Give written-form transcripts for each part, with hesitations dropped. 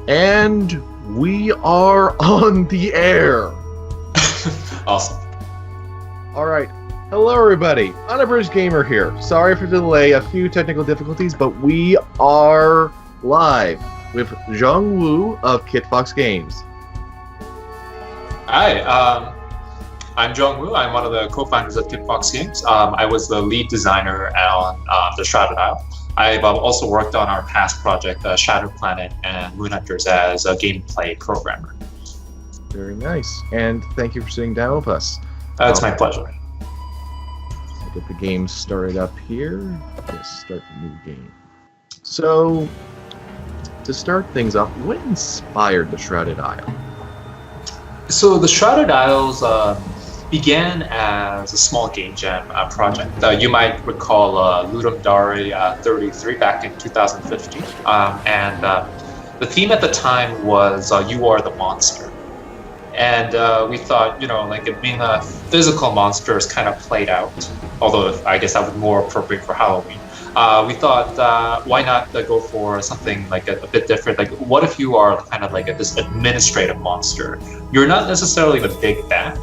And we are on the air. Awesome. All right. Hello, everybody. Unabridged Gamer here. Sorry for the delay, a few technical difficulties, but we are live with Jongwoo of Kitfox Games. Hi, I'm Jongwoo. I'm one of the co-founders of Kitfox Games. I was the lead designer on the Shrouded Isle. I've also worked on our past project, Shattered Planet and Moon Hunters, as a gameplay programmer. Very nice. And thank you for sitting down with us. It's my pleasure. I'll get the game started up here. Let's start the new game. So, to start things off, what inspired the Shrouded Isle? So the Shrouded Isles began as a small game jam project. You might recall Ludum Dare 33 back in 2015. And the theme at the time was You Are the Monster. And we thought, like it being a physical monster is kind of played out, although I guess that would be more appropriate for Halloween. We thought, why not go for something like a bit different? Like, what if you are kind of like this administrative monster? You're not necessarily the big bad,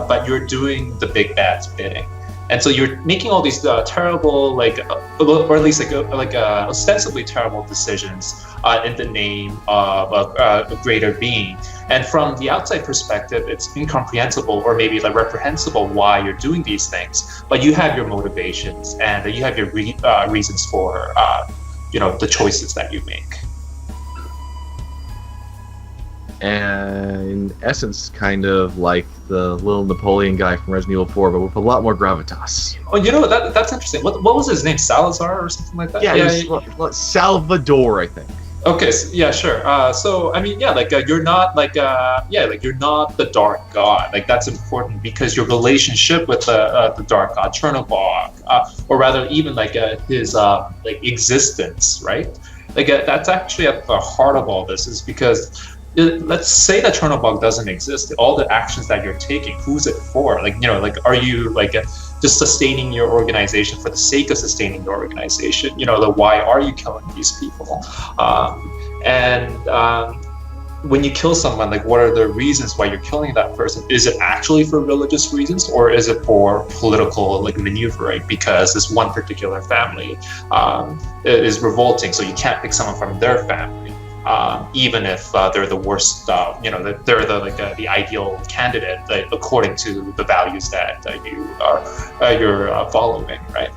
but you're doing the big bad's bidding. And so you're making all these terrible, or at least ostensibly terrible decisions in the name of a greater being. And from the outside perspective, it's incomprehensible or maybe reprehensible why you're doing these things. But you have your motivations and you have your reasons for, the choices that you make. And in essence, kind of like the little Napoleon guy from Resident Evil 4, but with a lot more gravitas. Oh, that's interesting. What was his name? Salazar or something like that? Yeah, Salvador, I think. Okay, so, yeah, sure. So I mean, you're not you're not the dark god. Like that's important because your relationship with the dark god Chernobog, or rather even his existence, right? That's actually at the heart of all this, is because let's say that Chernobog doesn't exist. All the actions that you're taking, who's it for? Are you just sustaining your organization for the sake of sustaining your organization? Why are you killing these people? When you kill someone, what are the reasons why you're killing that person? Is it actually for religious reasons, or is it for political maneuvering because this one particular family is revolting, so you can't pick someone from their family? Even if they're the worst, they're the ideal candidate according to the values that you're following, right?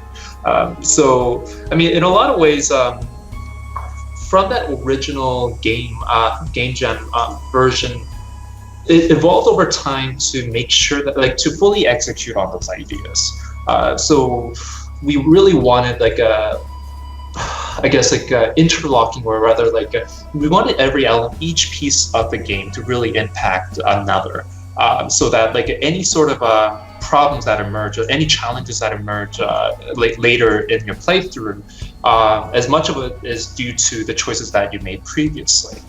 So, I mean, in a lot of ways, from that original game jam version, it evolved over time to make sure that to fully execute on those ideas. So we really wanted interlocking, or rather we wanted every element, each piece of the game to really impact another, so that any sort of problems that emerge, or any challenges that emerge later in your playthrough, as much of it is due to the choices that you made previously.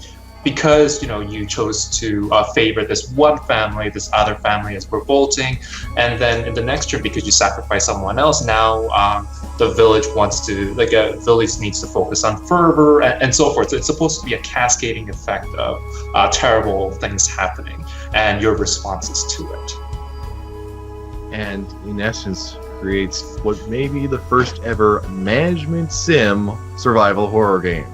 Because you chose to favor this one family, this other family is revolting, and then in the next turn, because you sacrifice someone else, now the village wants to village needs to focus on fervor and so forth. So it's supposed to be a cascading effect of terrible things happening and your responses to it. And in essence, creates what may be the first ever management sim survival horror game.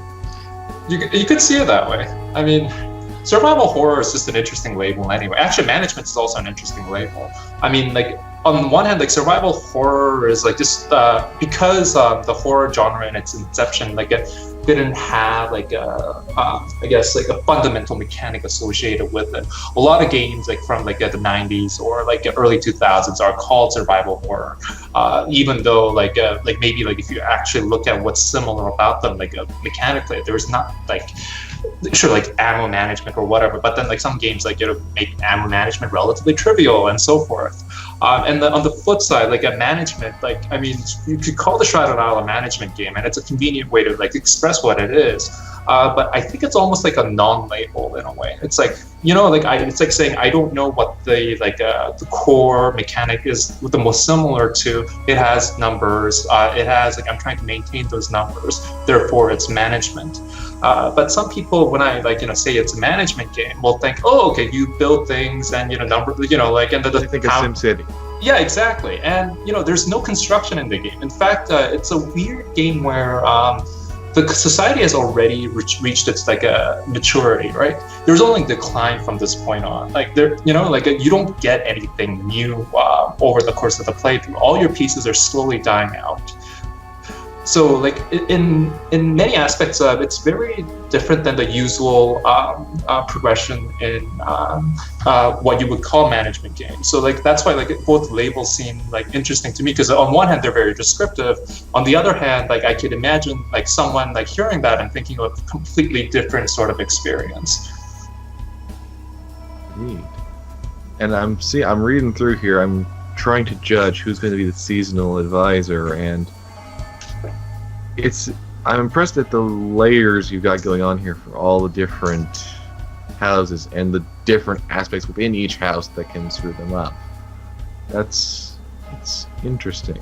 You could see it that way. I mean, survival horror is just an interesting label anyway. Actually, management is also an interesting label. I mean, on one hand, survival horror is just because the horror genre in its inception, it didn't have a fundamental mechanic associated with it. A lot of games from the 90s or early 2000s are called survival horror, even though maybe if you actually look at what's similar about them mechanically, there's not sure ammo management or whatever, but then some games make ammo management relatively trivial and so forth. And on the flip side, a management, I mean, you could call the Shrouded Isle a management game, and it's a convenient way to express what it is. But I think it's almost like a non-label in a way. It's it's like saying I don't know what the core mechanic is the most similar to. It has numbers. It has I'm trying to maintain those numbers. Therefore, it's management. But some people, when I say it's a management game, will think, oh, okay, you build things and number, and I think of SimCity. Yeah, exactly. And there's no construction in the game. In fact, it's a weird game where the society has already reached its maturity, right? There's only decline from this point on. You don't get anything new over the course of the playthrough. All your pieces are slowly dying out. So, in many aspects, it's very different than the usual progression in what you would call management games. So, that's why both labels seem interesting to me, because on one hand they're very descriptive. On the other hand, I could imagine someone hearing that and thinking of a completely different sort of experience. Neat. And I'm reading through here. I'm trying to judge who's going to be the seasonal advisor, and I'm impressed at the layers you've got going on here for all the different houses and the different aspects within each house that can screw them up. It's interesting.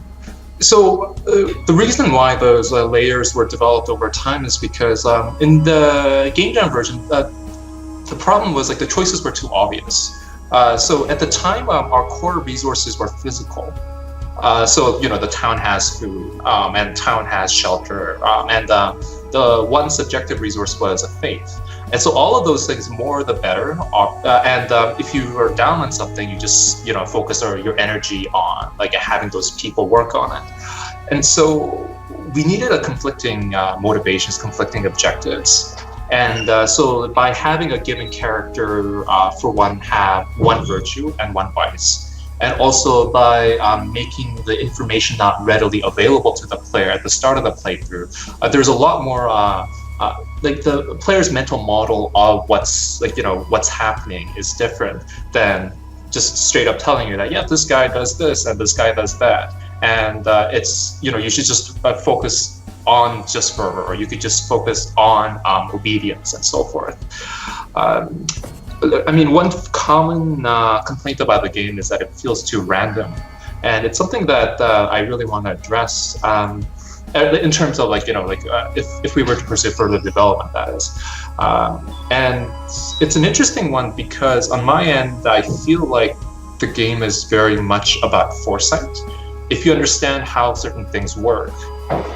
So the reason why those layers were developed over time is because in the game jam version, the problem was the choices were too obvious. So at the time, our core resources were physical. So the town has food, and town has shelter, and the one subjective resource was a faith. And so all of those things, more the better. And if you are down on something, you just focus your energy on having those people work on it. And so we needed a conflicting motivations, conflicting objectives. And so by having a given character for one have one virtue and one vice. And also by making the information not readily available to the player at the start of the playthrough, there's a lot more the player's mental model of what's happening is different than just straight up telling you that this guy does this and this guy does that, and it's you should just focus on just fervor, or you could just focus on obedience and so forth. I mean, one common complaint about the game is that it feels too random, and it's something that I really want to address in terms of if we were to pursue further development, that is. And it's an interesting one because on my end, I feel like the game is very much about foresight. If you understand how certain things work,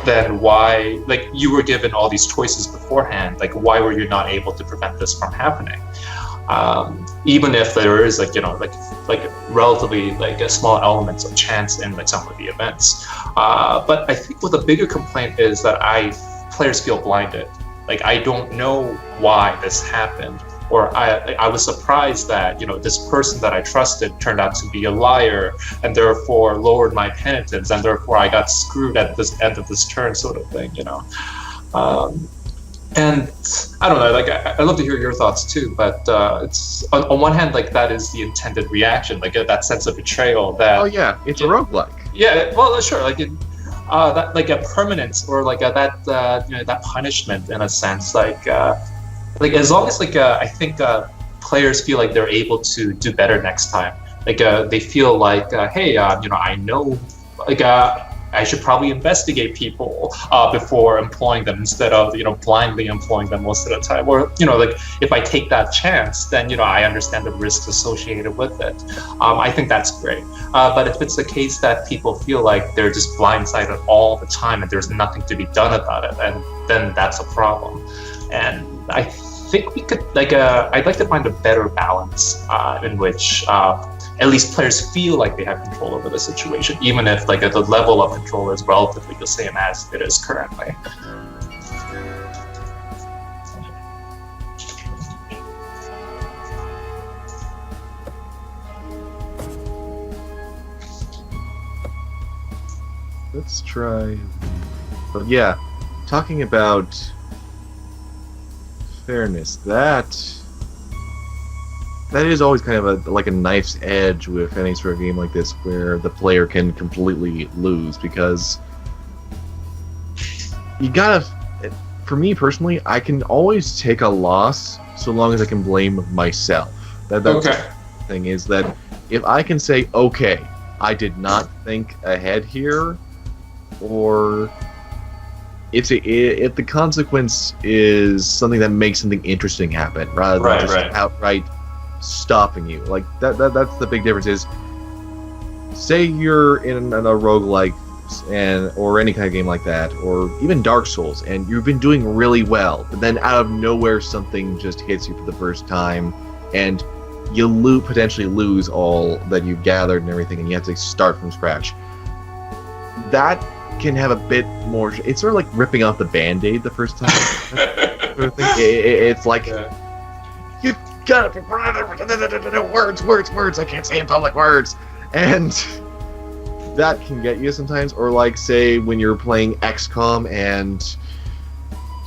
then why, you were given all these choices beforehand, why were you not able to prevent this from happening? Even if there is relatively small elements of chance in some of the events, but I think what the bigger complaint is that players feel blinded. I don't know why this happened, or I was surprised that this person that I trusted turned out to be a liar, and therefore lowered my penitence, and therefore I got screwed at this end of this turn, sort of thing. And I don't know, I'd love to hear your thoughts too, but it's on one hand, that is the intended reaction, that sense of betrayal that... Oh yeah, it's a roguelike. Yeah, well, sure, that, a permanence, or that punishment in a sense, as long as, I think players feel they're able to do better next time, they feel hey, I know, I should probably investigate people before employing them instead of blindly employing them most of the time. Or if I take that chance, then I understand the risks associated with it. I think that's great. But if it's the case that people feel they're just blindsided all the time and there's nothing to be done about it, and then that's a problem. And I think we could I'd like to find a better balance in which at least players feel they have control over the situation, even if the level of control is relatively the same as it is currently. Let's try. But yeah, talking about fairness, that is always kind of a knife's edge with any sort of game like this, where the player can completely lose, because you gotta. For me personally, I can always take a loss so long as I can blame myself. That's okay. The thing is that if I can say, okay, I did not think ahead here, or if the consequence is something that makes something interesting happen rather than just outright stopping you. Like that's the big difference. Is say you're in a roguelike or any kind of game like that, or even Dark Souls, and you've been doing really well, but then out of nowhere something just hits you for the first time, and you potentially lose all that you've gathered and everything, and you have to start from scratch. That can have a bit more. It's sort of like ripping off the Band-Aid the first time. It's like you got words. I can't say in public words, and that can get you sometimes. Or like say when you're playing XCOM and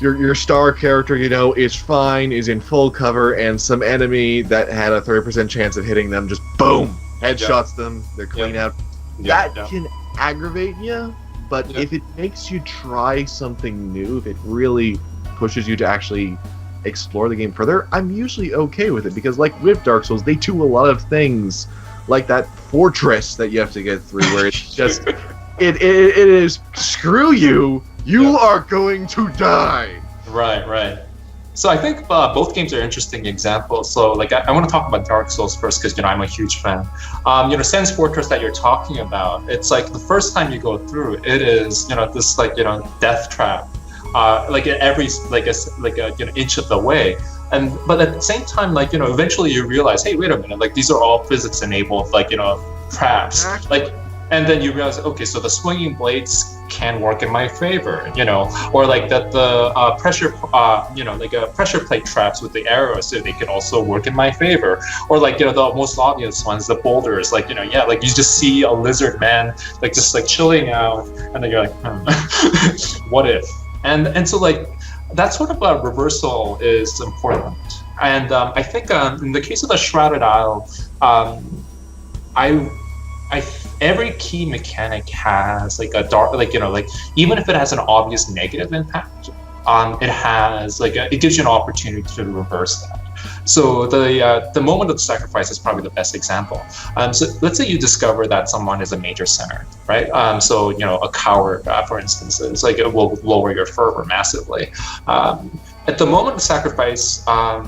your star character, is fine, is in full cover, and some enemy that had a 30% chance of hitting them just boom headshots them. They're clean out. That can aggravate you. But if it makes you try something new, if it really pushes you to actually explore the game further, I'm usually okay with it, because like with Dark Souls, they do a lot of things like that fortress that you have to get through where it's just it is screw you are going to die. Right. So I think both games are interesting examples. So like I want to talk about Dark Souls first, because I'm a huge fan. Sense Fortress that you're talking about, it's like the first time you go through, it is this like death trap, like at every inch of the way. But at the same time, like eventually you realize, hey, wait a minute, like these are all physics enabled traps, like. And then you realize, okay, so the swinging blades can work in my favor, or like that the pressure plate traps with the arrows, so they can also work in my favor, or like the most obvious ones, the boulders, like like you just see a lizard man like just like chilling out, and then you're like, what if? And so like that sort of reversal is important, and I think in the case of the Shrouded Isle, every key mechanic has like a dark, even if it has an obvious negative impact, it has it gives you an opportunity to reverse that. So the moment of the sacrifice is probably the best example. So let's say you discover that someone is a major sinner, right? So a coward, for instance, is it will lower your fervor massively. At the moment of sacrifice,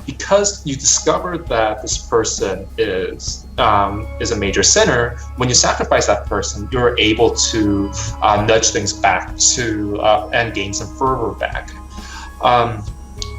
because you discovered that this person is a major sinner, when you sacrifice that person, you're able to nudge things back to and gain some fervor back.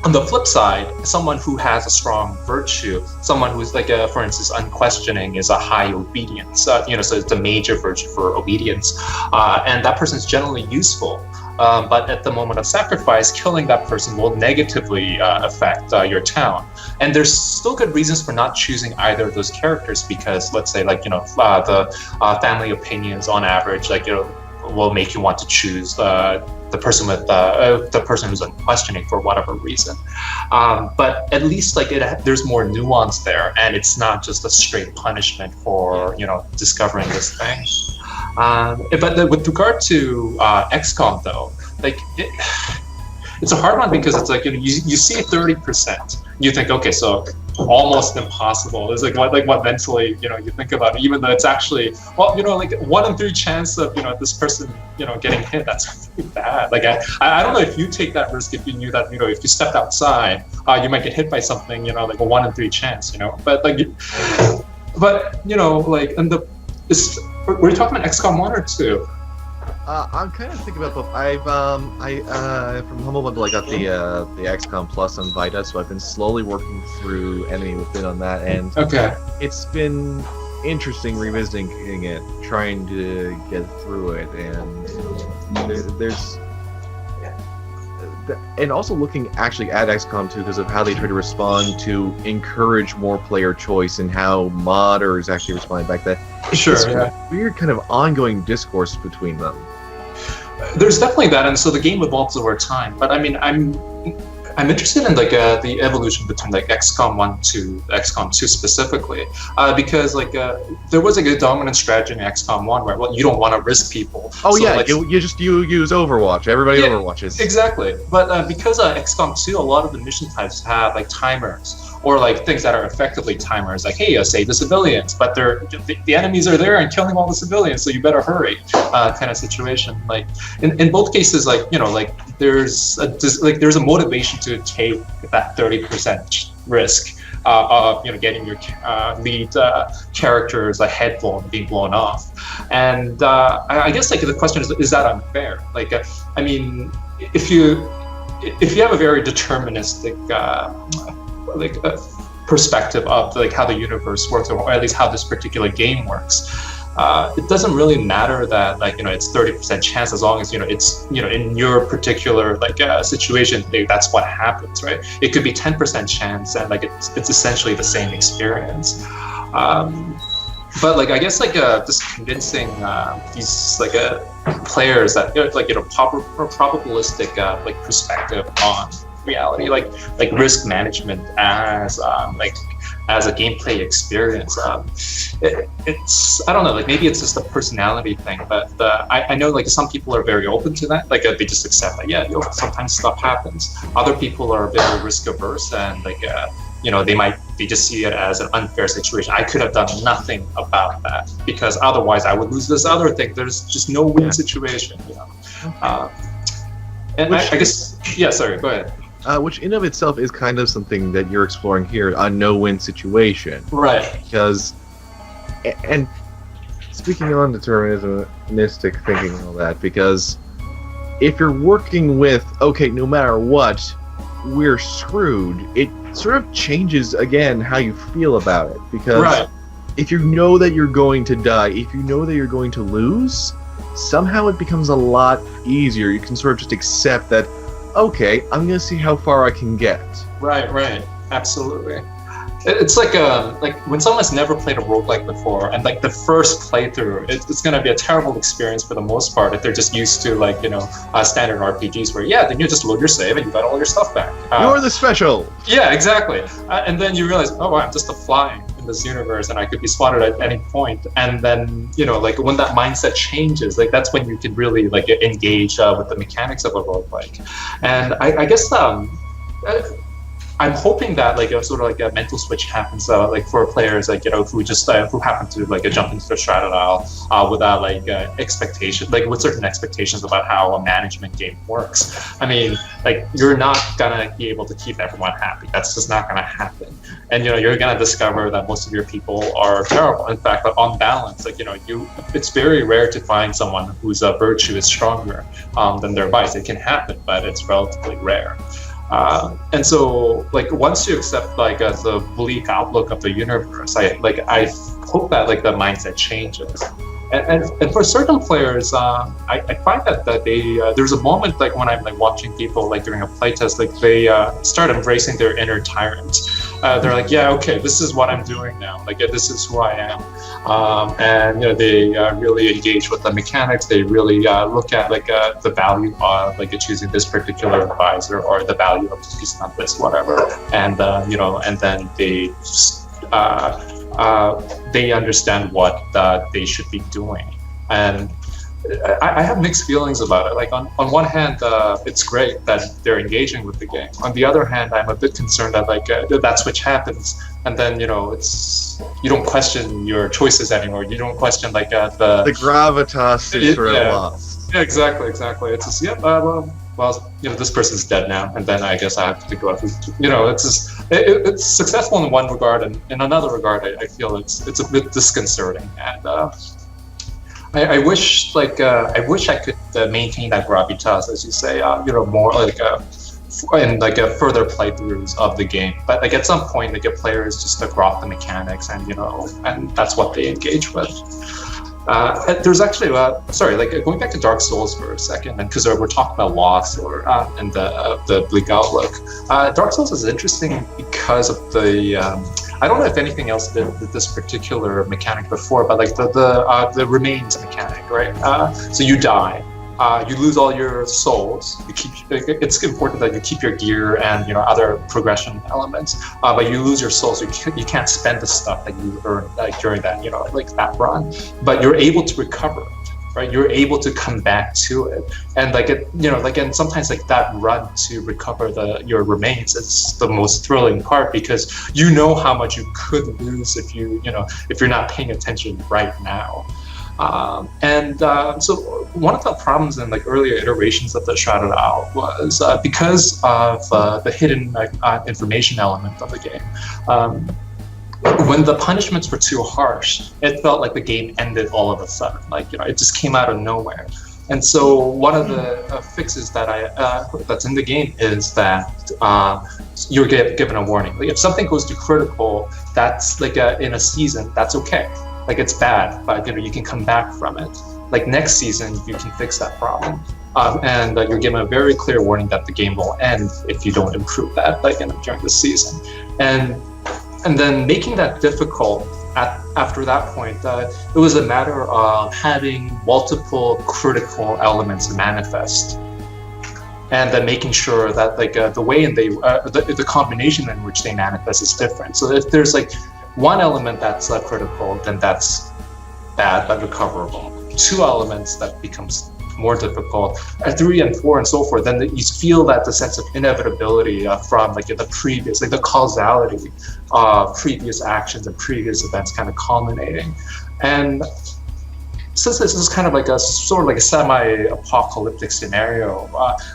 On the flip side, someone who has a strong virtue, someone who's for instance, unquestioning, is a high obedience. So it's a major virtue for obedience, and that person is generally useful. But at the moment of sacrifice, killing that person will negatively affect your town. And there's still good reasons for not choosing either of those characters, because let's say the family opinions on average will make you want to choose the person who's unquestioning for whatever reason. But at least there's more nuance there, and it's not just a straight punishment for discovering this thing. But with regard to XCOM though, it's a hard one, because it's you see 30%, you think, okay, so almost impossible. It's what mentally you think about it, even though it's actually 1 in 3 chance of this person getting hit. That's really bad. I don't know if you take that risk if you knew that if you stepped outside you might get hit by something, a 1 in 3 chance, but were you talking about XCOM 1 or 2? I'm kind of thinking about both. I've from Humble Bundle I got the XCOM Plus on Vita, so I've been slowly working through Enemy Within on that, and it's been interesting revisiting it, trying to get through it, and there's and also looking actually at XCOM 2 because of how they try to respond to encourage more player choice, and how modders actually responded back then. Sure, it's a weird kind of ongoing discourse between them. There's definitely that, and so the game evolves over time. But I mean, I'm interested in the evolution between XCOM 1 to XCOM 2 specifically, because there was a dominant strategy in XCOM 1 where you don't want to risk people. Oh, so, you use Overwatch. Everybody overwatches. Exactly, but because XCOM 2, a lot of the mission types have timers, or like things that are effectively timers, like hey, save the civilians, but the enemies are there and killing all the civilians, so you better hurry, kind of situation. Like in both cases, like like there's a motivation to take that 30% risk of getting your lead character's head being blown off, and I guess like the question is that unfair? Like I mean, if you have a very deterministic perspective of like how the universe works, or at least how this particular game works, it doesn't really matter that like it's 30% chance, as long as it's in your particular situation, that's what happens, right? It could be 10% chance, and like it's essentially the same experience. But like I guess like just convincing these players that probabilistic perspective on reality, like risk management as as a gameplay experience. It's I don't know, like maybe it's just a personality thing, but I know like some people are very open to that, like they just accept that sometimes stuff happens. Other people are very risk averse, and they just see it as an unfair situation. I could have done nothing about that because otherwise I would lose this other thing. There's just no win situation, and I guess sorry, go ahead. Which in of itself is kind of something that you're exploring here, a no-win situation. Right. Because, and speaking on deterministic thinking and all that, because if you're working with, okay, no matter what, we're screwed, it sort of changes, again, how you feel about it. Because if you know that you're going to die, if you know that you're going to lose, somehow it becomes a lot easier. You can sort of just accept that, okay, I'm gonna see how far I can get. Right, absolutely. It's like when someone's never played a roguelike before, and like the first playthrough, it's gonna be a terrible experience for the most part if they're just used to standard RPGs where then you just load your save and you got all your stuff back. You're the special. Yeah, exactly. And then you realize, oh, I'm just a fly in this universe, and I could be spotted at any point. And then when that mindset changes, that's when you can really engage with the mechanics of a roguelike. And I guess I'm hoping that a mental switch happens for players who just who happen to jump into the Shrouded Isle without expectation, with certain expectations about how a management game works. I mean, you're not gonna be able to keep everyone happy. That's just not gonna happen. And you're gonna discover that most of your people are terrible. In fact, on balance, it's very rare to find someone whose virtue is stronger than their vice. It can happen, but it's relatively rare. And so once you accept the bleak outlook of the universe, I hope that the mindset changes. And for certain players, I find that they there's a moment when I'm watching people during a playtest, they start embracing their inner tyrant. They're like, yeah, okay, this is what I'm doing now. This is who I am. And they really engage with the mechanics. They really look at the value of choosing this particular advisor, or the value of choosing on this, whatever. And and then they understand what they should be doing. And I have mixed feelings about it. On one hand, it's great that they're engaging with the game. On the other hand, I'm a bit concerned that that switch happens, and then you don't question your choices anymore. You don't question the gravitas is sort of lost. Yeah, exactly. It's just well, this person's dead now, and then I guess I have to go. It's just it's successful in one regard, and in another regard, I feel it's a bit disconcerting. And I wish I could maintain that gravitas, as you say, more in further playthroughs of the game. But at some point, players just grok the mechanics, and and that's what they engage with. There's actually, going back to Dark Souls for a second, and because we're talking about loss and the bleak outlook. Dark Souls is interesting because of the I don't know if anything else did this particular mechanic before, but the remains mechanic, right? So you die. You lose all your souls. It's important that you keep your gear and other progression elements, but you lose your souls. You can't spend the stuff that you earned during that that run, but you're able to recover it, right? You're able to come back to it, and like it, and sometimes like that run to recover your remains is the most thrilling part, because you know how much you could lose if if you're not paying attention right now. So one of the problems in like earlier iterations of the Shrouded Isle was because of the hidden information element of the game. When the punishments were too harsh, it felt like the game ended all of a sudden. Like it just came out of nowhere. And so one of the fixes that that's in the game is that you're given a warning. Like if something goes to critical, that's like in a season, that's okay. Like it's bad, but you can come back from it. Like next season, you can fix that problem. And you're given a very clear warning that the game will end if you don't improve that during the season. And then making that difficult after that point, it was a matter of having multiple critical elements manifest, and then making sure that the way the combination in which they manifest is different. So if there's like one element that's critical, then that's bad but recoverable. Two elements that becomes more difficult, 3 and 4 and so forth, then you feel that the sense of inevitability from the previous, the causality of previous actions and previous events kind of culminating. And since this is kind of like a sort of like a semi-apocalyptic scenario,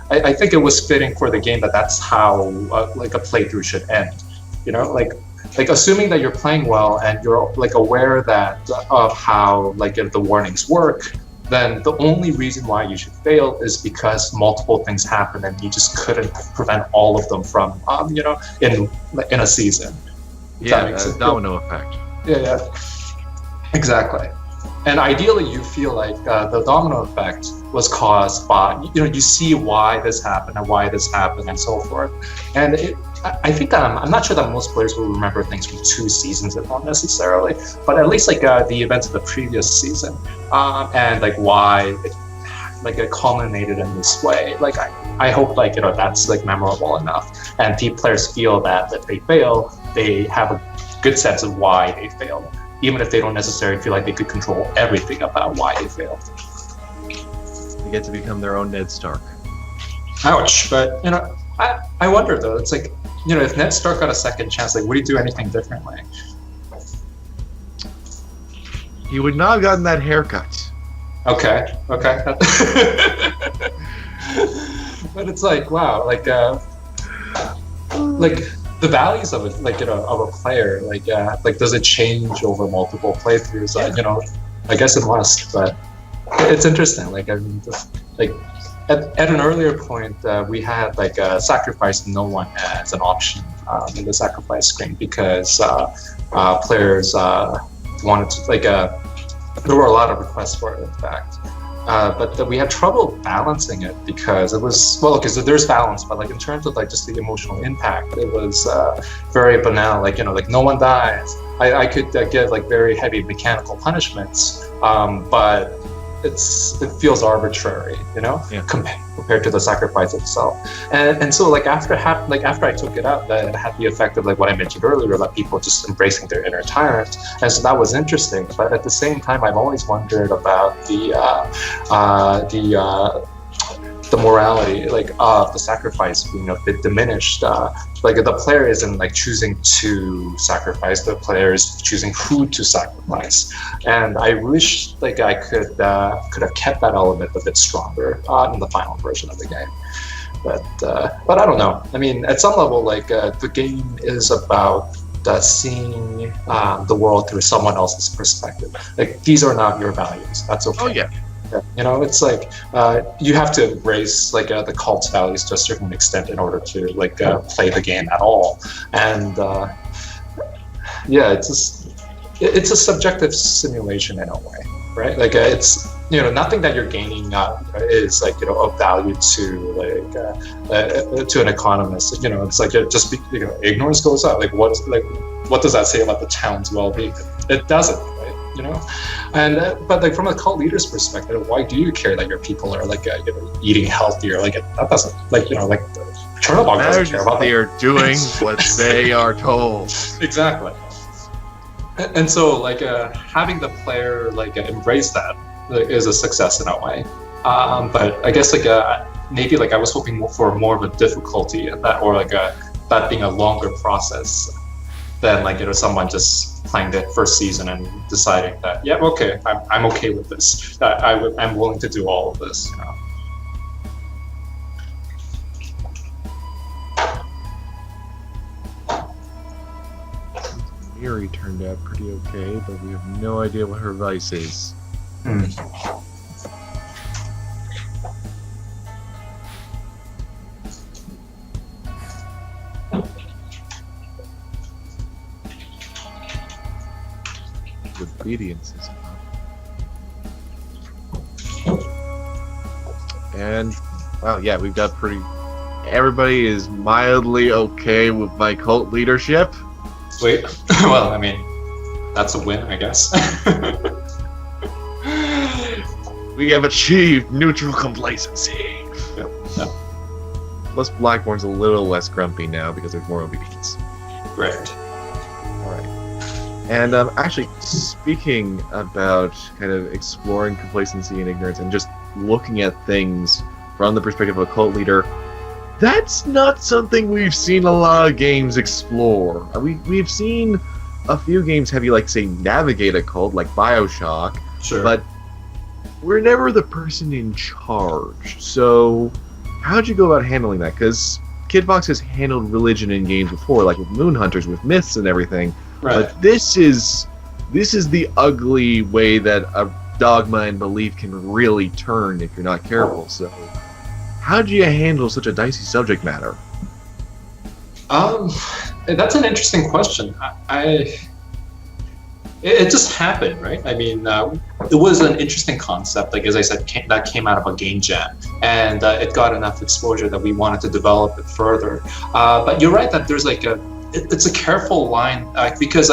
I think it was fitting for the game that's how a playthrough should end. Like assuming that you're playing well and you're aware that of how the warnings work, then the only reason why you should fail is because multiple things happen and you just couldn't prevent all of them from in a season. Yeah, domino effect. Yeah, exactly. And ideally, you feel like the domino effect was caused by, you see why this happened and so forth. And I think I'm not sure that most players will remember things from 2 seasons in one necessarily, but at least the events of the previous season and why it culminated in this way. I hope that's memorable enough, and players feel that if they fail, they have a good sense of why they failed, even if they don't necessarily feel like they could control everything about why they failed. They get to become their own Ned Stark. Ouch! But I wonder though. It's if Ned Stark got a second chance, would he do anything differently? He would not have gotten that haircut. Okay. But it's wow, the values of it, of a player, does it change over multiple playthroughs? I guess it must, but it's interesting. At an earlier point, we had sacrifice no one as an option in the sacrifice screen, because players wanted to there were a lot of requests for it, in fact. But we had trouble balancing it, because it was okay. So there's balance, but in terms of just the emotional impact, it was very banal. No one dies. I could give very heavy mechanical punishments, but it feels arbitrary, compared to the sacrifice itself. And so after I took it out, that had the effect of what I mentioned earlier about people just embracing their inner tyrant, and so that was interesting. But at the same time, I've always wondered about the morality of the sacrifice being a bit diminished. The player isn't choosing to sacrifice, the player is choosing who to sacrifice. And I wish I could have kept that element a bit stronger in the final version of the game. But I don't know. I mean, at some level, the game is about seeing the world through someone else's perspective. These are not your values. That's okay. Oh yeah. It's you have to embrace the cult's values to a certain extent in order to play the game at all. And it's a subjective simulation in a way, right? It's nothing that you're gaining is of value to an economist. It's ignorance goes up. What does that say about the town's well-being? It doesn't. And but from a cult leader's perspective, why do you care that your people are eating healthier? That doesn't Chernobog doesn't care about that. They are doing what they are told. Exactly. And so having the player embrace that is a success in a way. But I guess maybe I was hoping for more of a difficulty in that, or that being a longer process than someone just playing the first season and deciding that okay, I'm okay with this. I'm willing to do all of this. Miri turned out pretty okay, but we have no idea what her vice is. Obedience is up. And, well, yeah, we've got everybody is mildly okay with my cult leadership. Sweet. Well, I mean, that's a win, I guess. We have achieved neutral complacency. Yep. Plus, Blackborn's a little less grumpy now because there's more obedience. Right. Alright. And actually, speaking about kind of exploring complacency and ignorance and just looking at things from the perspective of a cult leader, that's not something we've seen a lot of games explore. We've seen a few games have you, say, navigate a cult, like Bioshock, Sure. But we're never the person in charge. So, how'd you go about handling that? Because Kitfox has handled religion in games before, like with Moonhunters, with myths and everything. Right. But this is the ugly way that a dogma and belief can really turn if you're not careful. So, how do you handle such a dicey subject matter? That's an interesting question. It just happened, right? I mean, it was an interesting concept. As I said, that came out of a game jam, and it got enough exposure that we wanted to develop it further. But you're right that there's it's a careful line because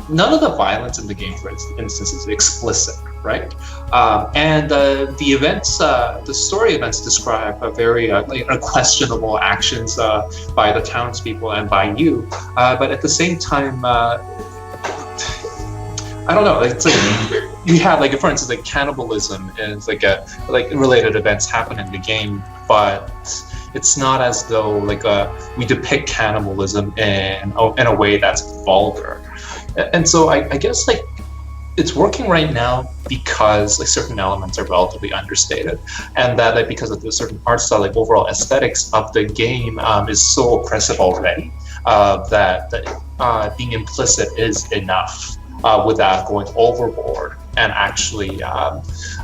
none of the violence in the game, for instance, is explicit, right? And the events, the story events describe a very questionable actions by the townspeople and by you. But at the same time, I don't know. It's you have for instance, cannibalism is related events happen in the game, but it's not as though we depict cannibalism in a way that's vulgar. And so I guess it's working right now because certain elements are relatively understated, and that because of the certain art style, overall aesthetics of the game is so oppressive already that being implicit is enough without going overboard and actually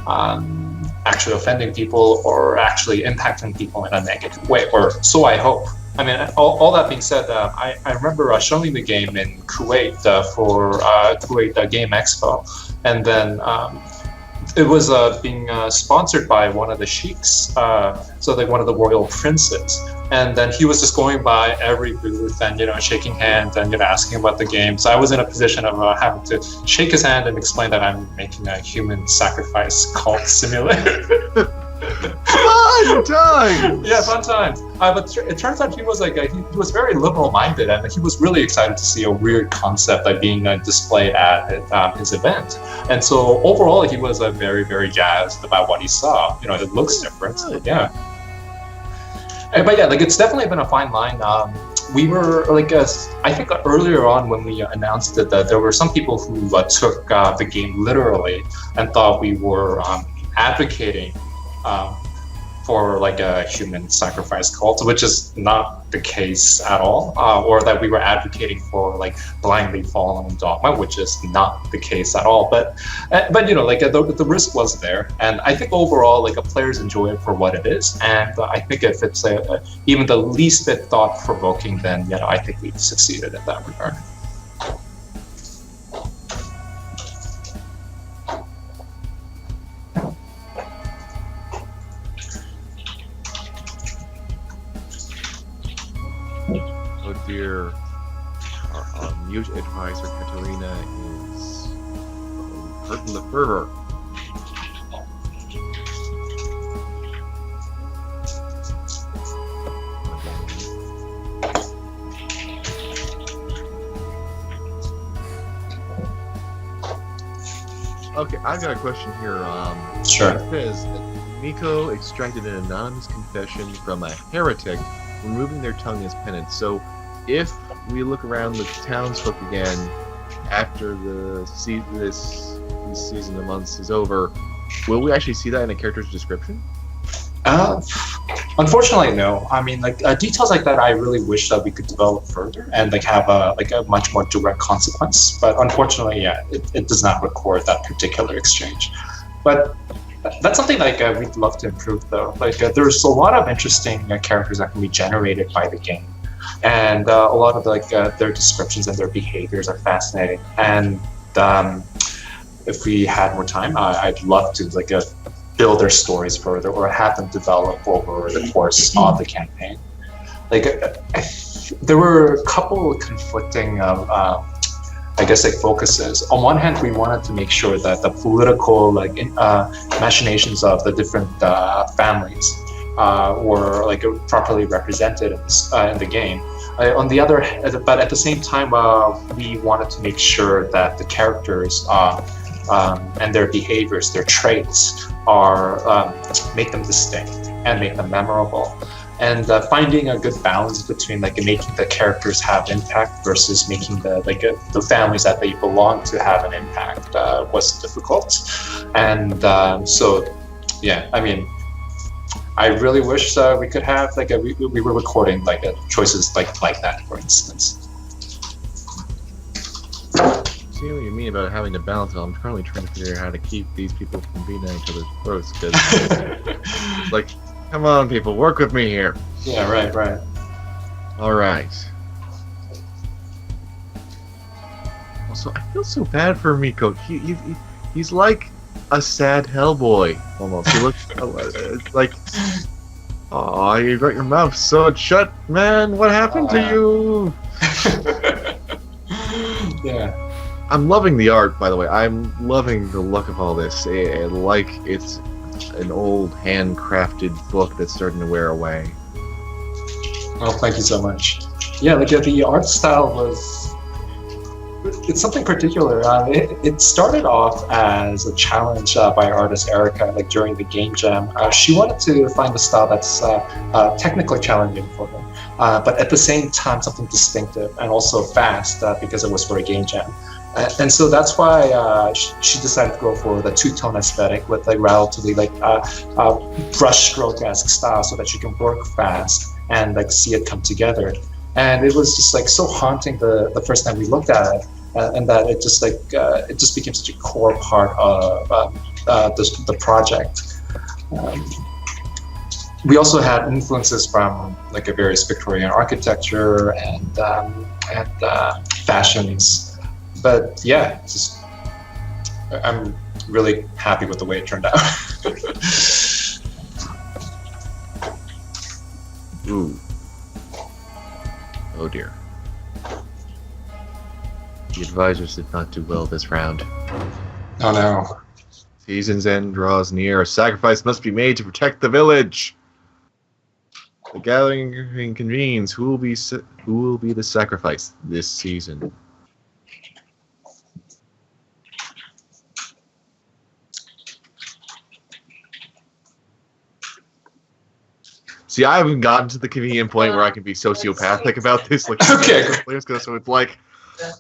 offending people or actually impacting people in a negative way, or so I hope. I mean, all that being said, I remember showing the game in Kuwait for Kuwait Game Expo, and then it was being sponsored by one of the sheiks, so one of the royal princes, and then he was just going by every booth and shaking hands and asking about the game. So I was in a position of having to shake his hand and explain that I'm making a human sacrifice cult simulator. Fun times! Yeah, fun times. But it turns out he was he was very liberal-minded, and he was really excited to see a weird concept being displayed at his event. And so overall, he was very, very jazzed about what he saw. It looks different, but yeah. But yeah, it's definitely been a fine line. We were I think earlier on when we announced it, that there were some people who took the game literally and thought we were advocating for a human sacrifice cult, which is not the case at all, or that we were advocating for blindly following dogma, which is not the case at all. But the risk was there, and I think overall players enjoy it for what it is, and I think if it's even the least bit thought-provoking, then I think we've succeeded in that regard. Dear, our mute advisor Katerina is hurting the fervor. Okay, I've got a question here. Sure. It says that Miko extracted an anonymous confession from a heretic, removing their tongue as penance. So, if we look around the townsfolk again after this season of months is over, will we actually see that in a character's description? Unfortunately, no. I mean, like details like that, I really wish that we could develop further and like have a much more direct consequence. But unfortunately, yeah, it does not record that particular exchange. But that's something like we'd love to improve, though. Like there's a lot of interesting characters that can be generated by the game, and a lot of like their descriptions and their behaviors are fascinating. And if we had more time, I'd love to like build their stories further or have them develop over the course of the campaign. Like there were a couple of conflicting I guess like focuses. On one hand, we wanted to make sure that the political like machinations of the different families were like properly represented in the game. On the other, but at the same time, we wanted to make sure that the characters and their behaviors, their traits, are make them distinct and make them memorable. And finding a good balance between like making the characters have impact versus making the families that they belong to have an impact was difficult. And so, yeah, I mean, I really wish we could have like we were recording like choices like that, for instance. See what you mean about having to balance it. I'm currently trying to figure out how to keep these people from beating at each other's throats. Because, like, come on, people, work with me here. Yeah, right. All right. Also, I feel so bad for Miko. He's like a sad Hellboy almost. He looks like, oh, you got your mouth sewed shut, man. What happened to you? Yeah. I'm loving the art, by the way. I'm loving the look of all this. Like it's an old handcrafted book that's starting to wear away. Oh, thank you so much. Yeah, like the art style was... It's something particular. It started off as a challenge by artist Erica, like during the game jam. She wanted to find a style that's technically challenging for her, but at the same time something distinctive and also fast because it was for a game jam. And so that's why she decided to go for the two-tone aesthetic with like relatively like brushstroke-esque style, so that she can work fast and like see it come together. And it was just like so haunting the first time we looked at it, and that it just became such a core part of the project. We also had influences from like a various Victorian architecture and fashions. But yeah, I'm really happy with the way it turned out. Ooh. Oh dear. The advisors did not do well this round. Oh no. Season's end draws near. A sacrifice must be made to protect the village. The gathering convenes. Who will be the sacrifice this season? See, I haven't gotten to the convenient point where I can be sociopathic about this. Like, okay. So it's like,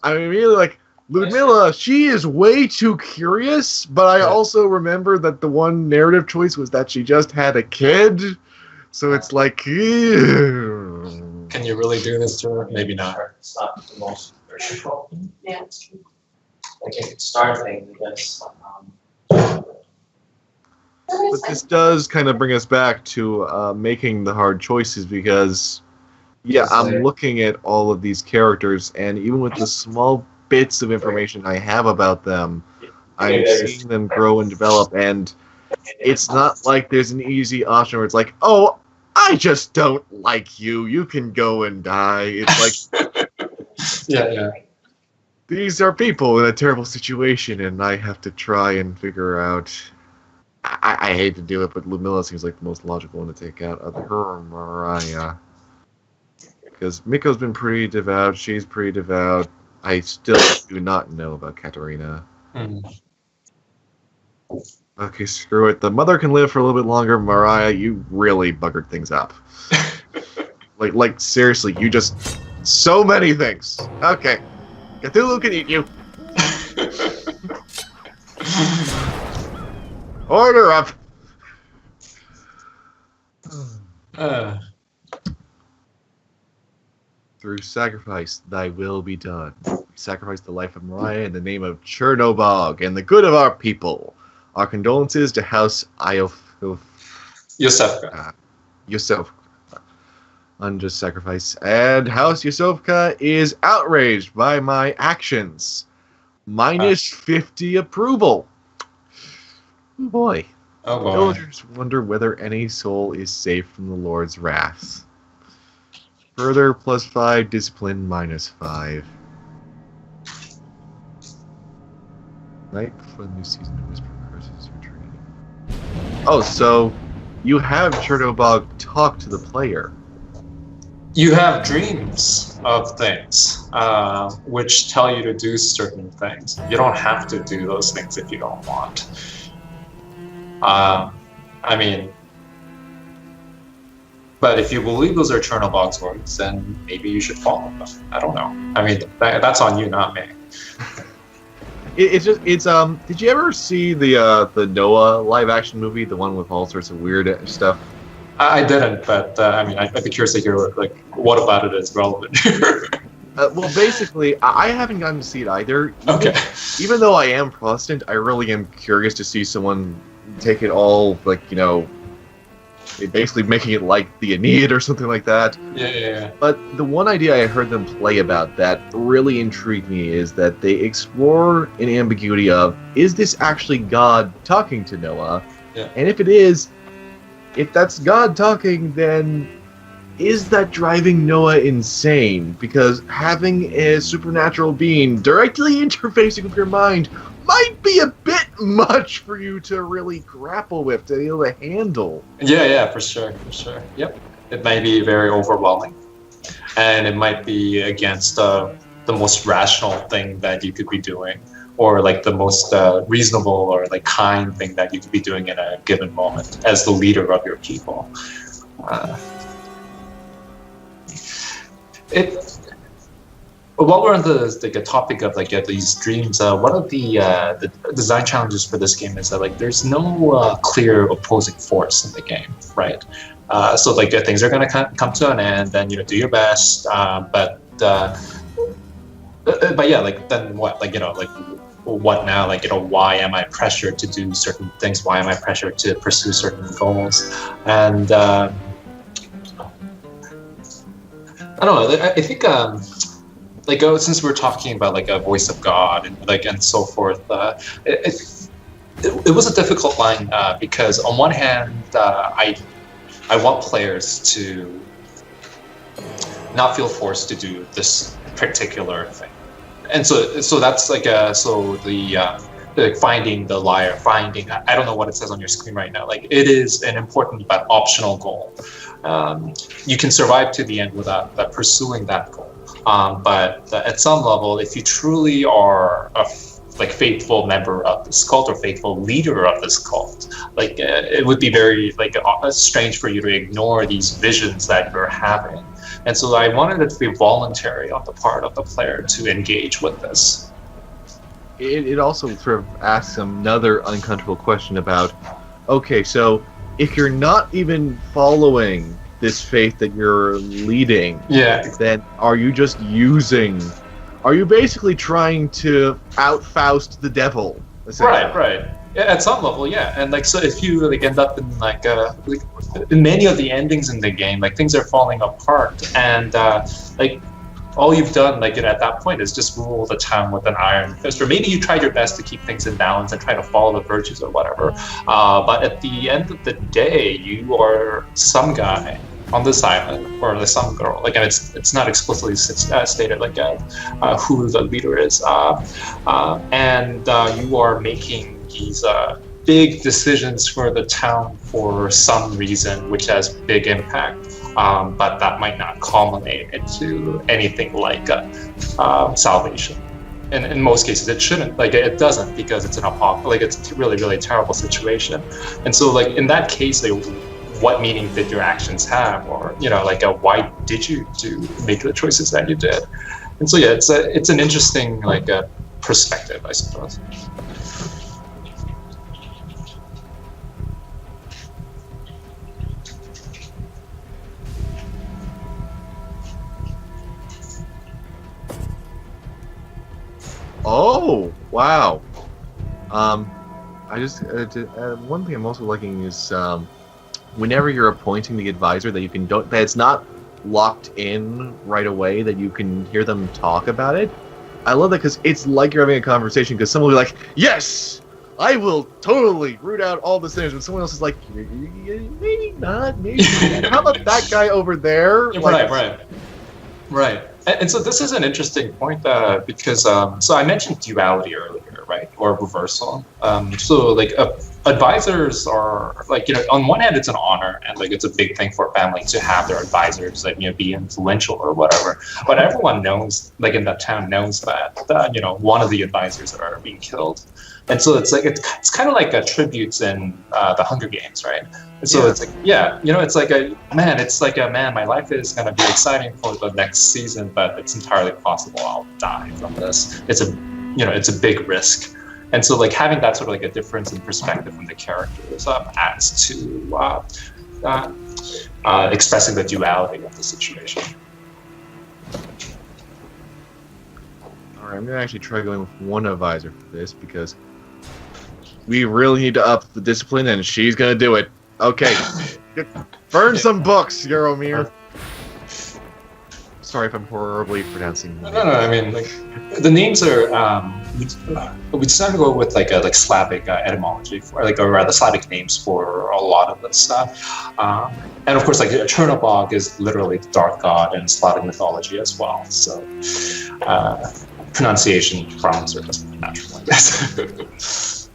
I mean, really, like, Ludmilla, she is way too curious, but I also remember that the one narrative choice was that she just had a kid. So it's like, ew. Can you really do this to her? Maybe not. It's not the most versatile. Yeah, it's true. Like it could start things, I guess. But this does kind of bring us back to making the hard choices because, yeah, I'm looking at all of these characters, and even with the small bits of information I have about them, I'm seeing them grow and develop, and it's not like there's an easy option where it's like, oh, I just don't like you. You can go and die. It's like, yeah. These are people in a terrible situation, and I have to try and figure out. I hate to do it, but Ludmilla seems like the most logical one to take out of her and Mariah. Because Miko's been pretty devout, she's pretty devout. I still do not know about Katerina. Okay, screw it. The mother can live for a little bit longer. Mariah, you really buggered things up. like seriously, you just so many things. Okay, Cthulhu can eat you. Order up. Through sacrifice, thy will be done. We sacrifice the life of Mariah in the name of Chernobog and the good of our people. Our condolences to House Yosefka. Yosefka. Unjust sacrifice. And House Yosefka is outraged by my actions. Minus 50 approval. Oh boy. Oh boy. Villagers wonder whether any soul is safe from the Lord's wrath. Further, +5, discipline, -5. Night before the new season of Whisper Curses your dream. Oh, so you have Chernobog talk to the player. You have dreams of things, which tell you to do certain things. You don't have to do those things if you don't want. I mean, but if you believe those are Chernobog's words, then maybe you should follow them. I don't know. I mean, that's on you, not me. It's did you ever see the Noah live action movie, the one with all sorts of weird stuff? I didn't, but I mean, I'd be curious to hear like what about it is relevant here. Well, basically, I haven't gotten to see it either. Even though I am Protestant, I really am curious to see someone take it all, like, you know, basically making it like the Aeneid or something like that. Yeah. But the one idea I heard them play about that really intrigued me is that they explore an ambiguity of, is this actually God talking to Noah? Yeah. And if it is, if that's God talking, then is that driving Noah insane? Because having a supernatural being directly interfacing with your mind might be a bit much for you to really grapple with, to be able to handle. Yeah, for sure. Yep. It might be very overwhelming. And it might be against the most rational thing that you could be doing, or like the most reasonable or like kind thing that you could be doing in a given moment as the leader of your people. While we're on the topic of like these dreams, one of the design challenges for this game is that like there's no clear opposing force in the game, right? So like things are gonna come to an end, then you know do your best, but yeah, like then what? Like you know like what now? Like you know why am I pressured to do certain things? Why am I pressured to pursue certain goals? And I don't know. I think. Like since we're talking about like a voice of God and like and so forth, it was a difficult line because on one hand I want players to not feel forced to do this particular thing, and so that's like the finding the liar, I don't know what it says on your screen right now. Like it is an important but optional goal. You can survive to the end without pursuing that goal. But at some level, if you truly are a faithful member of this cult or faithful leader of this cult, like it would be very strange for you to ignore these visions that you're having. And so I wanted it to be voluntary on the part of the player to engage with this. It also sort of asks another uncomfortable question about, okay, so if you're not even following this faith that you're leading, then are you basically trying to out-Faust the devil? Right. Yeah, at some level, yeah. And like, so if you like end up in in many of the endings in the game, like things are falling apart, and like all you've done like at that point is just rule the town with an iron fist, or maybe you tried your best to keep things in balance and try to follow the virtues or whatever. But at the end of the day, you are some guy on this island, or some girl. Like, and it's not explicitly stated like who the leader is, and you are making these big decisions for the town for some reason, which has big impact. But that might not culminate into anything like salvation. in most cases it shouldn't, like it doesn't, because it's it's a really, really terrible situation. And so like in that case, like, what meaning did your actions have, or why did you make the choices that you did? And so yeah, it's an interesting perspective, I suppose. Oh, wow. I just one thing I'm also liking is whenever you're appointing the advisor, that you can that it's not locked in right away, that you can hear them talk about it. I love that because it's like you're having a conversation, because someone will be like, "Yes, I will totally root out all the sinners," and someone else is like, "Maybe not, maybe." How about that guy over there? Right. And so this is an interesting point because so I mentioned duality earlier, right, or reversal. So advisors are on one hand it's an honor, and it's a big thing for a family to have their advisors be influential or whatever. But everyone knows, in that town knows that one of the advisors are being killed. And so it's kind of like a tributes in the Hunger Games, right? And so it's my life is going to be exciting for the next season, but it's entirely possible I'll die from this. It's a big risk. And so having that sort of a difference in perspective from the characters adds to expressing the duality of the situation. All right, I'm going to actually try going with one advisor for this, because we really need to up the discipline, and she's going to do it. Okay. Burn some books, Yaromir. Sorry if I'm horribly pronouncing them. No. I mean, the names are. We decided to go with Slavic etymology for, or rather Slavic names for a lot of this stuff. And of course, Chernobog is literally the dark god in Slavic mythology as well. So pronunciation problems are just natural, I guess.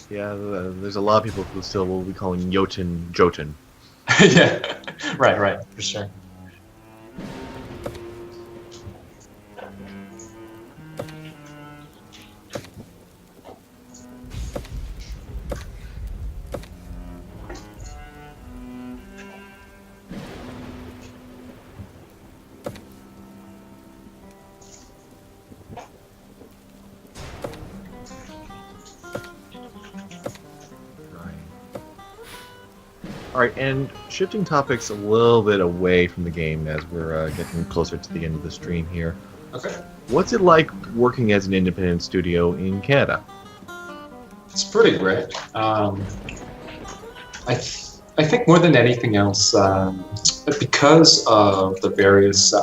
Yeah, there's a lot of people who still will be calling Jotun Jotun. Yeah, right, for sure. Alright, and shifting topics a little bit away from the game as we're getting closer to the end of the stream here. Okay. What's it like working as an independent studio in Canada? It's pretty great. I think more than anything else, because of the various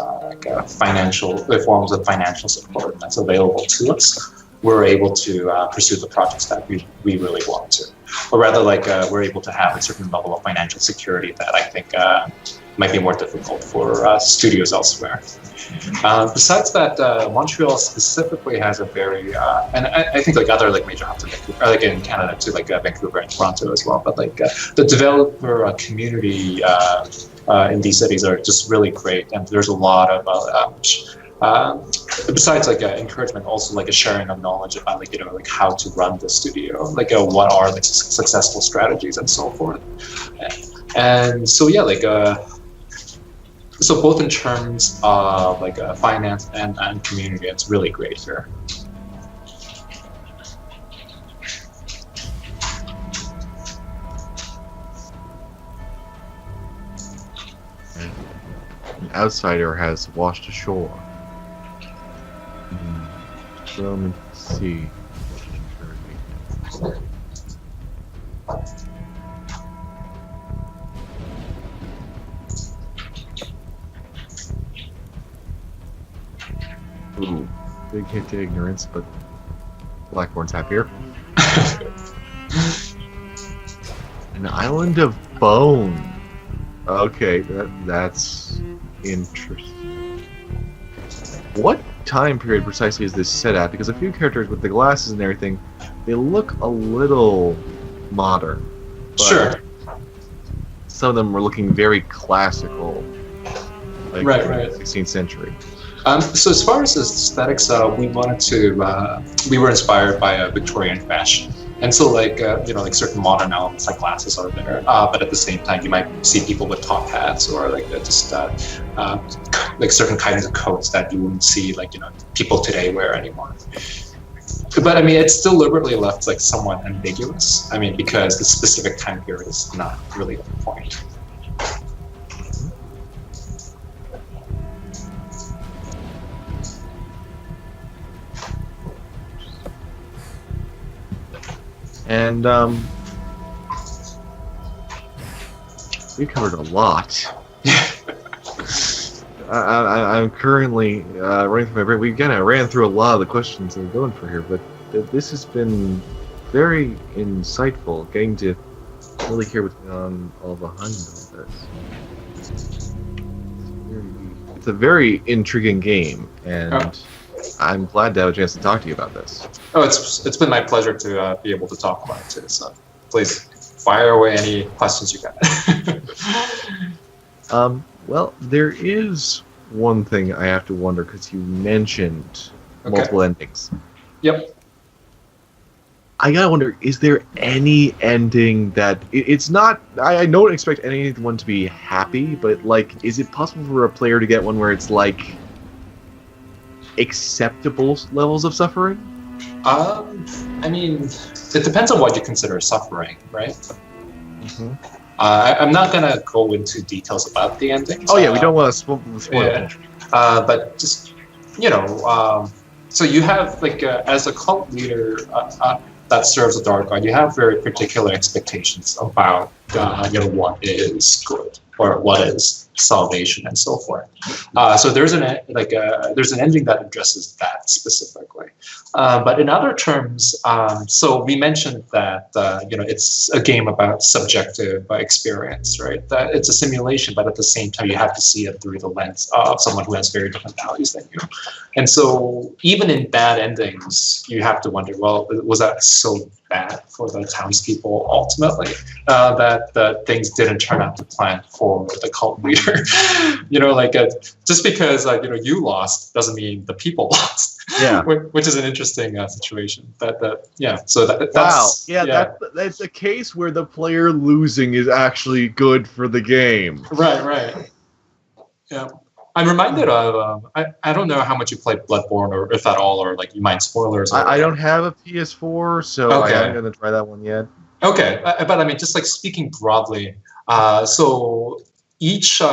financial forms of financial support that's available to us, we're able to pursue the projects that we really want to. Or rather, we're able to have a certain level of financial security that I think might be more difficult for studios elsewhere. Besides that, Montreal specifically has a very, and I think other major hubs in Vancouver, in Canada too, Vancouver and Toronto as well. But the developer community in these cities are just really great, and there's a lot of besides encouragement, also a sharing of knowledge about how to run the studio, what are successful strategies and so forth. And so so both in terms of finance and community, it's really great here. An outsider has washed ashore. Thrown into the sea. Ooh, big hit to ignorance, but Blackborn's happier. An island of bone. Okay, that's interesting. What time period precisely is this set at? Because a few characters with the glasses and everything, they look a little modern. Sure. Some of them were looking very classical, right. 16th century. So as far as aesthetics, we wanted to. We were inspired by Victorian fashion, and so like like certain modern elements like glasses are there, but at the same time you might see people with top hats or like just like certain kinds of coats that you wouldn't see like people today wear anymore. But I mean, it's deliberately left like somewhat ambiguous. I mean, because the specific time period is not really the point. And we covered a lot. I'm currently running through my brain. We kind of ran through a lot of the questions that we're going for here, but this has been very insightful. Getting to really hear what's all behind all this. It's a very intriguing game, and I'm glad to have a chance to talk to you about this. Oh, it's been my pleasure to be able to talk about it too. So please fire away any questions you got. Well, there is one thing I have to wonder because you mentioned multiple endings. Yep. I gotta wonder: is there any ending that it's not? I don't expect anyone to be happy, but like, is it possible for a player to get one where it's like acceptable levels of suffering? I mean, it depends on what you consider suffering, right? Mm-hmm. I'm not gonna go into details about the endings. Oh yeah, we don't want to spoil it. But just so you have like as a cult leader that serves a dark god, you have very particular expectations about what is good or what is salvation and so forth. So there's an ending that addresses that specifically. But in other terms, so we mentioned that it's a game about subjective experience, right? That it's a simulation, but at the same time you have to see it through the lens of someone who has very different values than you. And so even in bad endings, you have to wonder, well, was that so bad for the townspeople ultimately that things didn't turn out to plan for the cult leader? Just because you lost doesn't mean the people lost. Yeah, which is an interesting situation. That's that's a case where the player losing is actually good for the game. Right. Yeah. I'm reminded of I don't know how much you played Bloodborne or if at all, or like you mind spoilers. I don't have a PS4, so I haven't going to try that one yet. Okay, but I mean, just like speaking broadly, so each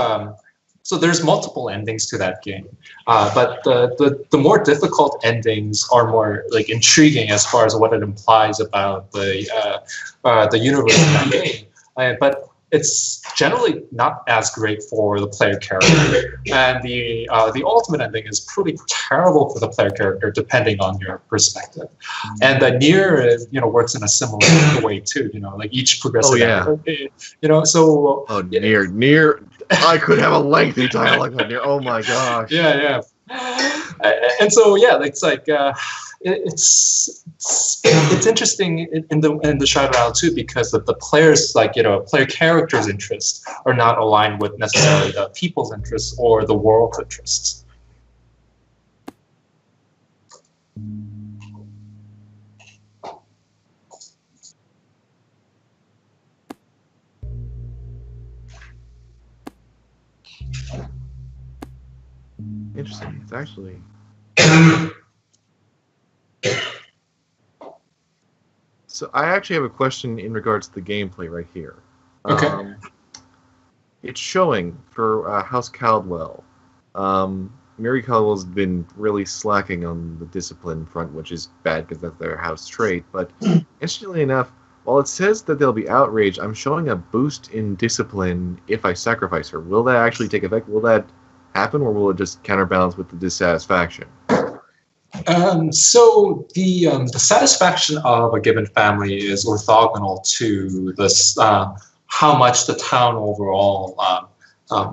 so there's multiple endings to that game, but the more difficult endings are more like intriguing as far as what it implies about the universe of that game, but it's generally not as great for the player character, and the ultimate ending is pretty terrible for the player character, depending on your perspective. And the Nier, works in a similar way too. Like each progressive ending, So Nier. I could have a lengthy dialogue on Nier. Oh my gosh. Yeah. And so it's like. It's interesting in the Shrouded Isle too, because the players player characters' interests are not aligned with necessarily the people's interests or the world's interests. Interesting. It's actually. So I actually have a question in regards to the gameplay right here. Okay. It's showing for House Caldwell. Mary Caldwell's been really slacking on the discipline front, which is bad because that's their house trait. But interestingly enough, while it says that they'll be outraged, I'm showing a boost in discipline if I sacrifice her. Will that actually take effect? Will that happen, or will it just counterbalance with the dissatisfaction? So the satisfaction of a given family is orthogonal to this how much the town overall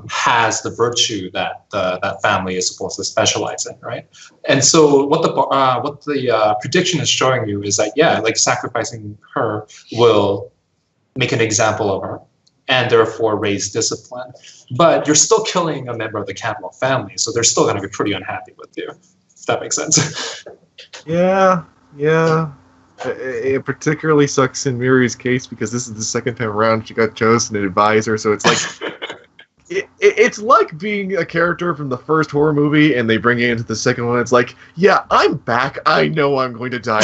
has the virtue that that family is supposed to specialize in, right? And so what the prediction is showing you is that sacrificing her will make an example of her, and therefore raise discipline. But you're still killing a member of the cannibal family, so they're still going to be pretty unhappy with you, if that makes sense. Yeah. It particularly sucks in Miri's case because this is the second time around she got chosen an advisor, so it's like it's like being a character from the first horror movie and they bring you into the second one. It's like, yeah, I'm back. I know I'm going to die.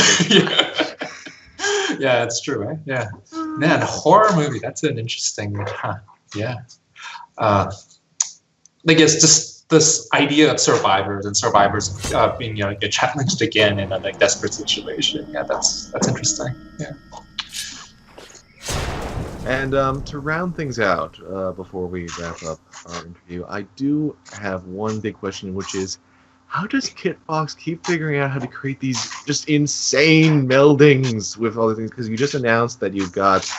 Yeah, it's true, right? Yeah. Man, horror movie, that's an interesting, yeah. Like it's just this idea of survivors being, get challenged again in a like desperate situation. Yeah, that's interesting. Yeah. And to round things out, before we wrap up our interview, I do have one big question, which is, how does Kitfox keep figuring out how to create these just insane meldings with all the things? Because you just announced that you've got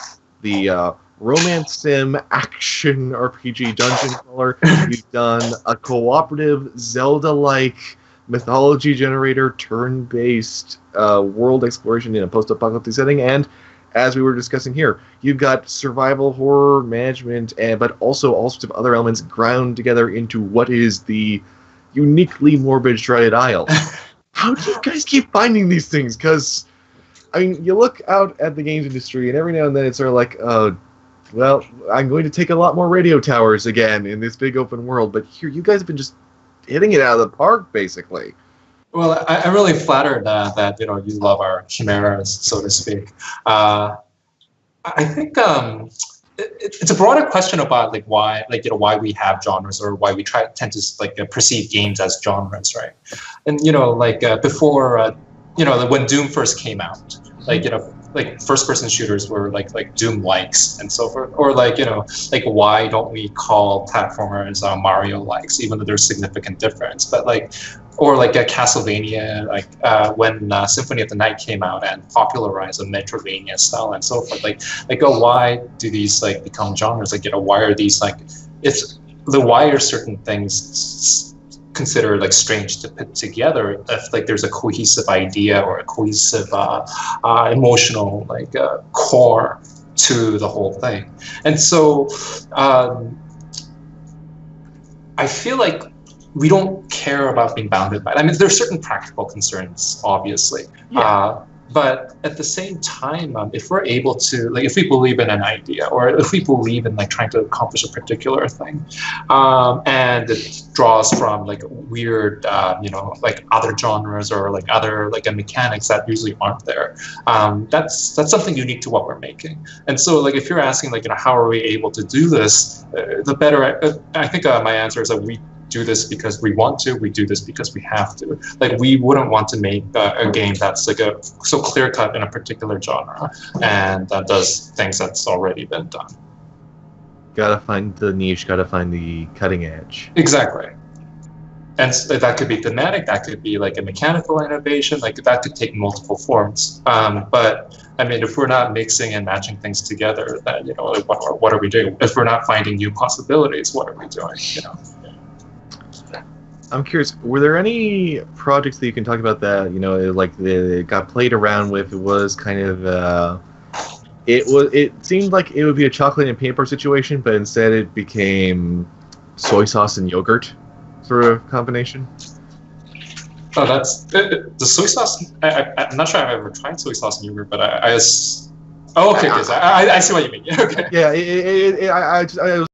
the romance sim action RPG dungeon crawler. You've done a cooperative Zelda-like mythology generator, turn-based world exploration in a post-apocalyptic setting, and as we were discussing here, you've got survival horror management, but also all sorts of other elements ground together into what is the uniquely morbid Shrouded Isle. How do you guys keep finding these things? Because, I mean, you look out at the games industry, and every now and then it's sort of like, well, I'm going to take a lot more radio towers again in this big open world, but here, you guys have been just hitting it out of the park, basically. Well, I'm really flattered that you love our chimeras, so to speak. I think it's a broader question about why we have genres or why we tend to perceive games as genres, right? And before when Doom first came out, first-person shooters were like Doom likes and so forth, or why don't we call platformers Mario likes, even though there's significant difference, but or a Castlevania, when Symphony of the Night came out and popularized a Metroidvania style and so forth. Why do these become genres? Why are these why are certain things considered strange to put together if there's a cohesive idea or a cohesive emotional core to the whole thing? And so I feel like we don't care about being bounded by it. I mean, there's certain practical concerns, obviously. Yeah. But at the same time, if we're able to, if we believe in an idea, or if we believe in trying to accomplish a particular thing, and it draws from weird, other genres or other mechanics that usually aren't there, that's something unique to what we're making. And so if you're asking how are we able to do this, the better, I think my answer is that we do this because we want to. We do this because we have to. We wouldn't want to make a game that's so clear cut in a particular genre and that does things that's already been done. Gotta find the niche. Gotta find the cutting edge. Exactly. And that could be thematic. That could be a mechanical innovation. That could take multiple forms. But I mean, if we're not mixing and matching things together, then what are we doing? If we're not finding new possibilities, what are we doing? I'm curious, were there any projects that you can talk about that, that got played around with? It was kind of, it seemed like it would be a chocolate and peanut butter situation, but instead it became soy sauce and yogurt sort of combination? Oh, that's, the soy sauce, I'm not sure I've ever tried soy sauce and yogurt, but I see what you mean. Okay. Yeah, I was